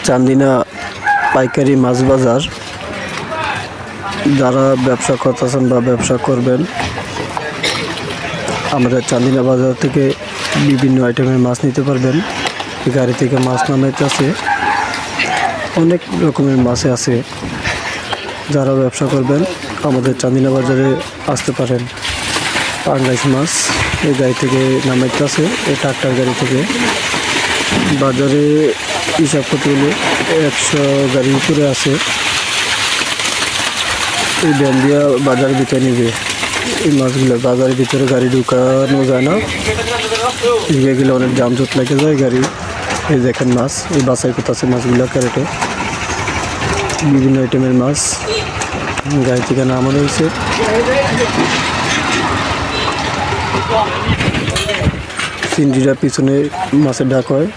চান্দিনা পাইকারি মাছ বাজার। যারা ব্যবসা করতেছেন বা ব্যবসা করবেন, আমাদের চান্দিনা বাজার থেকে বিভিন্ন আইটেমের মাছ নিতে পারবেন। গাড়ি থেকে মাছ নামাইতেছে, অনেক রকমের মাছ আছে। যারা ব্যবসা করবেন আমাদের চান্দিনা বাজারে আসতে পারেন। পাঙ্গাস মাছ এই গাড়ি থেকে নামাইতেছে, এই ট্রাক্টর গাড়ি থেকে। বাজারে হিসাব করতে গেলে 100 গাড়ির উপরে আছে। এই ভ্যান দিয়া বাজারের ভিতরে নিবে এই মাছগুলো। বাজারের ভিতরে গাড়ি ঢুকানো যায় না, এদিকে গেলে অনেক যানজট লেগে যায় গাড়ি। এই দেখেন মাছ, এই বাছাই করতেছে মাছগুলো ক্যারেটে। বিভিন্ন আইটেমের মাছ গাড়ি থেকে নামানো হয়েছে। চিংড়িরা পিছনে মাছের ডাক হয়,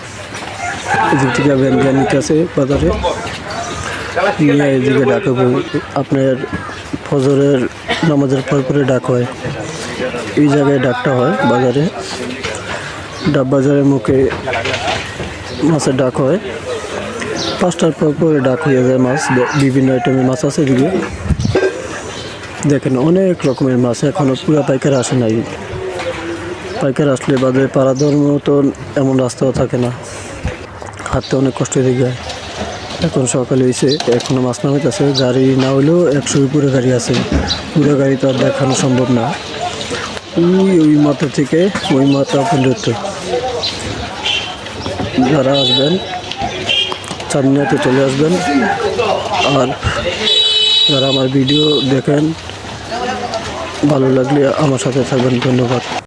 এদিক থেকে ভ্যান দিয়ে নিতে আছে বাজারে নিয়ে এদিকে ডাক হবে। আপনার ফজরের নামাজের পর পরে ডাক হয়, এই জায়গায় ডাকটা হয় বাজারে। ডাব বাজারের মুখে মাছের ডাক হয়, 5টার পর পরে ডাক হয়ে যায় মাছ। বিভিন্ন আইটেমের মাছ আছে এদিকে দেখেন, অনেক রকমের মাছ। এখনো পুরো পাইকার আসে নাই। পাইকার আসলে বাজারে পাড়া দেওয়ার মতন এমন রাস্তাও থাকে না, হাঁটতে অনেক কষ্ট হয়ে যায়। এখন সকালে হয়েছে, এখনো মাছ নামাইতেছে। গাড়ি না হলেও 100 উপরে গাড়ি আছে। পুরো গাড়ি তো আর দেখানো সম্ভব না। ওই মাথা থেকে ওই মাথা পর্যন্ত যারা আসবেন চান্দিনাতে চলে আসবেন। আর যারা আমার ভিডিও দেখেন, ভালো লাগলে আমার সাথে থাকবেন। ধন্যবাদ।